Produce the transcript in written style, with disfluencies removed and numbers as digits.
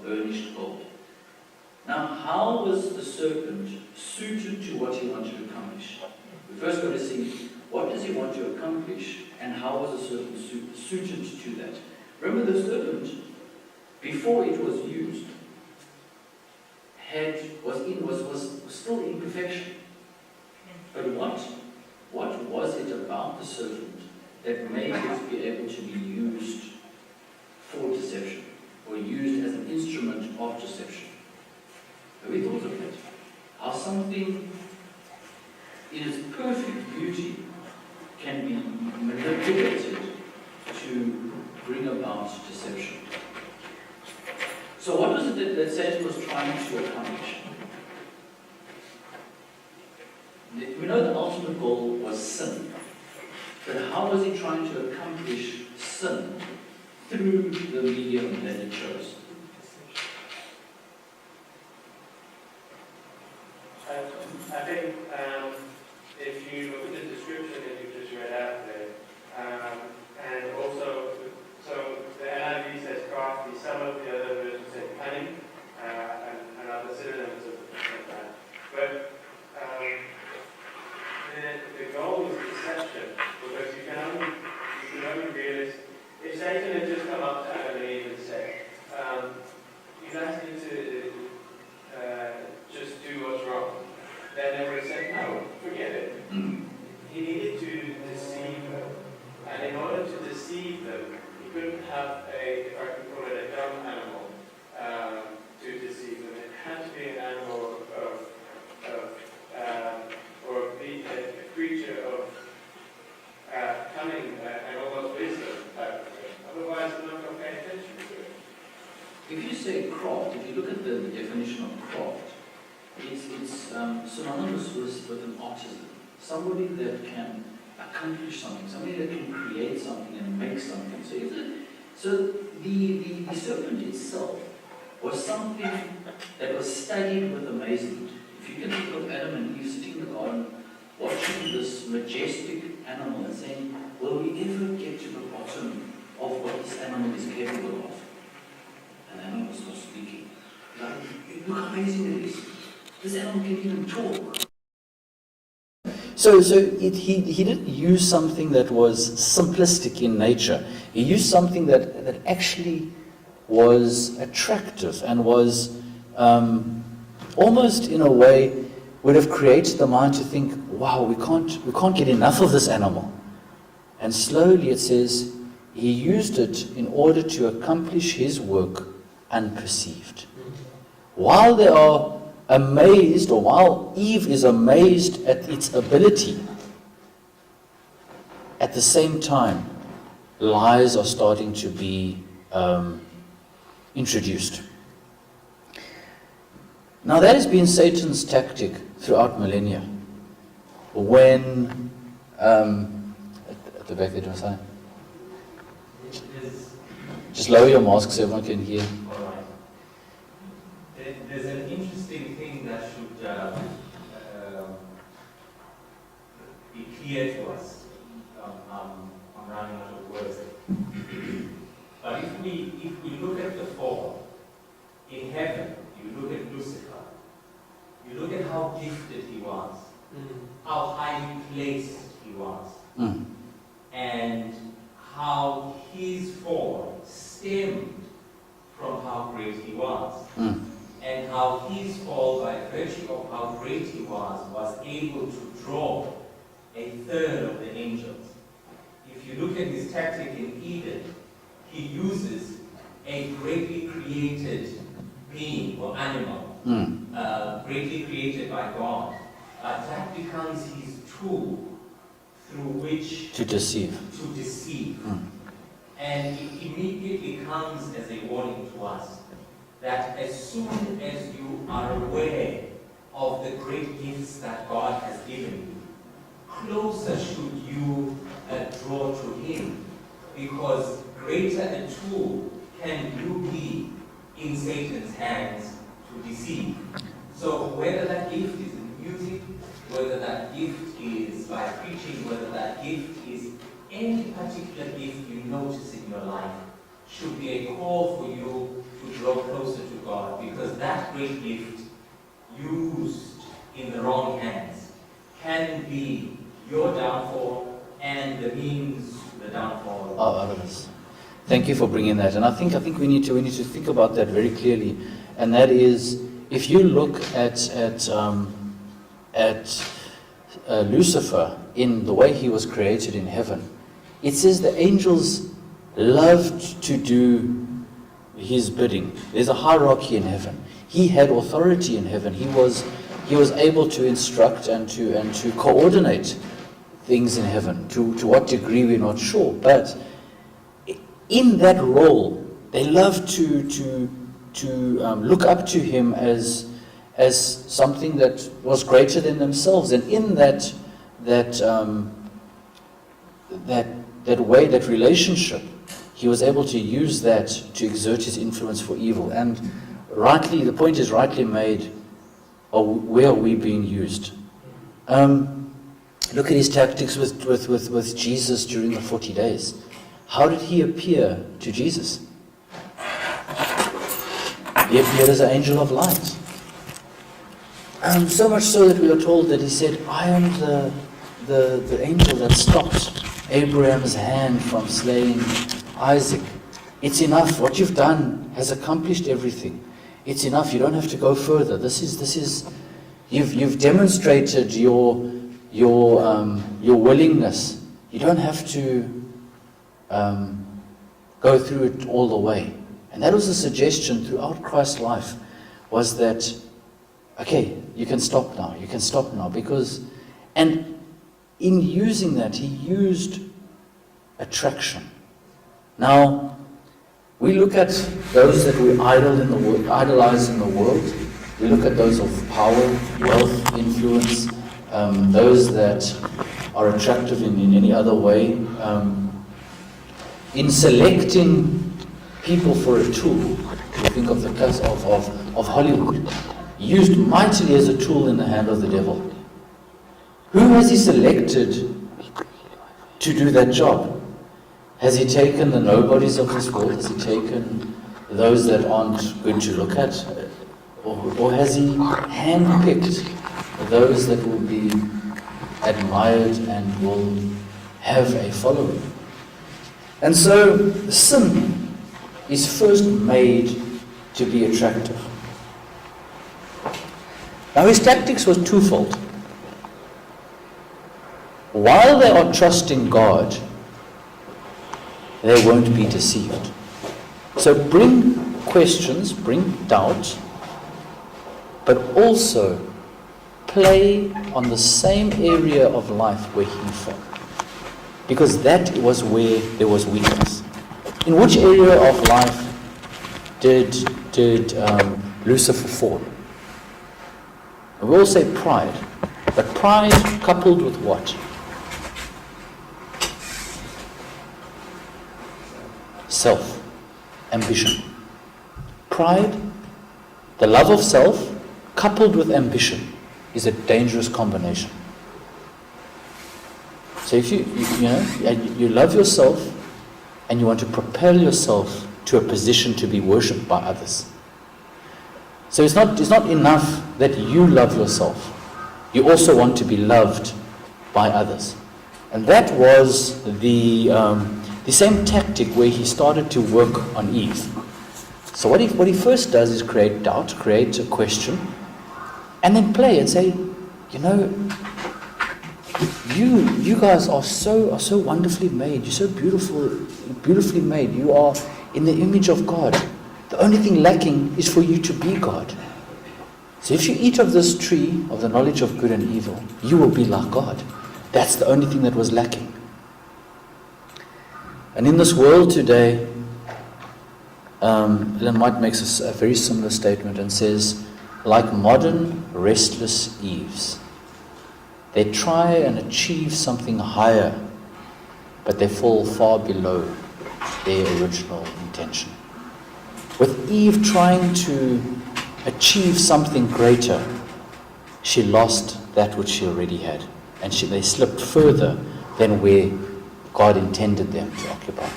burnished gold. Now, how was the serpent suited to what he wanted to accomplish? We first got to see, what does he want to accomplish, and how was the serpent suited to that? Remember, the serpent, before it was used, was still in perfection. But what was it about the serpent that made it be able to be used for deception, or used as an instrument of deception? Have we thought of that? How something in its perfect beauty can be manipulated to bring about deception. So what was it that Satan was trying to accomplish? We know the ultimate goal was sin. But how was he trying to accomplish sin through the medium that he chose? I think if you look at the description that you just read out there, and also, so the NIV says crafty, some of the other versions say cunning, and other synonyms of that. But the goal is deception, because you can only realize, if Satan had just come up to Adam and Eve and said, you guys need to just do what's wrong, then they would have said, no, forget it. He needed to deceive them. And in order to deceive them, he couldn't have if I can call it a dumb animal to deceive them. It had to be an animal or a creature of cunning and almost wisdom type of thing. Otherwise, they're not going to pay attention to it. If you say craft, if you look at the definition of craft, it's synonymous with an artisan. Somebody that can accomplish something, somebody that can create something and make something. So the serpent itself was something that was studied with amazement. If you can think of Adam and Eve sitting in the garden, watching this majestic animal and saying, will we ever get to the bottom of what this animal is capable of? And the animal starts speaking. Like, look how amazing it is. This animal can even talk. So he didn't use something that was simplistic in nature. He used something that actually was attractive and was almost in a way would have created the mind to think, wow, we can't get enough of this animal. And slowly it says he used it in order to accomplish his work unperceived. While they are amazed, or while Eve is amazed at its ability, at the same time, lies are starting to be introduced. Now that has been Satan's tactic throughout millennia. When, at the back there, do I say? Just lower your mask so everyone can hear. All right. There's an interesting thing that should be clear to us. I'm running out of words. But if we look at the fall in heaven, you look at Lucifer, you look at how gifted he was, how highly placed he was, and how his fall stemmed from how great he was, and how his fall, by virtue of how great he was able to draw a third of the angels. If you look at his tactic in Eden, he uses a greatly created being or animal, greatly created by God. That becomes his tool through which to deceive. And it immediately comes as a warning to us that as soon as you are aware of the great gifts that God has given you, closer should you draw to him, because greater a tool can you be in Satan's hands to deceive. So whether that gift is in music, whether that gift is by preaching, whether that gift is any particular gift you notice in your life, should be a call for you to draw closer to that great gift used in the wrong hands can be your downfall and the means to the downfall of others. Thank you for bringing that, and I think we need to think about that very clearly, and that is, if you look at Lucifer in the way he was created in heaven, it says the angels loved to do his bidding. There's a hierarchy in heaven. He had authority in heaven. He was able to instruct and to coordinate things in heaven. To what degree we're not sure, but in that role, they loved to look up to him as something that was greater than themselves, and in that way, that relationship, he was able to use that to exert his influence for evil. And rightly, the point is rightly made, where are we being used? Look at his tactics with Jesus during the 40 days. How did he appear to Jesus? He appeared as an angel of light. So much so that we are told that he said, I am the angel that stopped Abraham's hand from slaying Isaac. It's enough. What you've done has accomplished everything. It's enough. You don't have to go further. This is you've demonstrated your willingness. You don't have to go through it all the way. And that was a suggestion throughout Christ's life, was that, okay, you can stop now, because, and in using that, he used attraction. Now, we look at those that we idolize in the world. We look at those of power, wealth, influence, those that are attractive in any other way. In selecting people for a tool, we think of the case of Hollywood, used mightily as a tool in the hand of the devil. Who has he selected to do that job? Has he taken the nobodies of this world? Has he taken those that aren't good to look at? Or has he handpicked those that will be admired and will have a following? And so sin is first made to be attractive. Now his tactics were twofold. While they are trusting God, they won't be deceived. So bring questions, bring doubt, but also play on the same area of life where he fell. Because that was where there was weakness. In which area of life did Lucifer fall? And we all say pride. But pride coupled with what? Self. Ambition. Pride, the love of self, coupled with ambition, is a dangerous combination. So if you love yourself and you want to propel yourself to a position to be worshipped by others. So it's not enough that you love yourself. You also want to be loved by others. And that was the same tactic where he started to work on Eve. So what he first does is create doubt, create a question, and then play and say, you guys are so wonderfully made. You're so beautifully made. You are in the image of God. The only thing lacking is for you to be God. So if you eat of this tree of the knowledge of good and evil, you will be like God. That's the only thing that was lacking. And in this world today, Ellen White makes a very similar statement and says, like modern restless Eves, they try and achieve something higher, but they fall far below their original intention. With Eve trying to achieve something greater, she lost that which she already had, and they slipped further than where God intended them to occupy.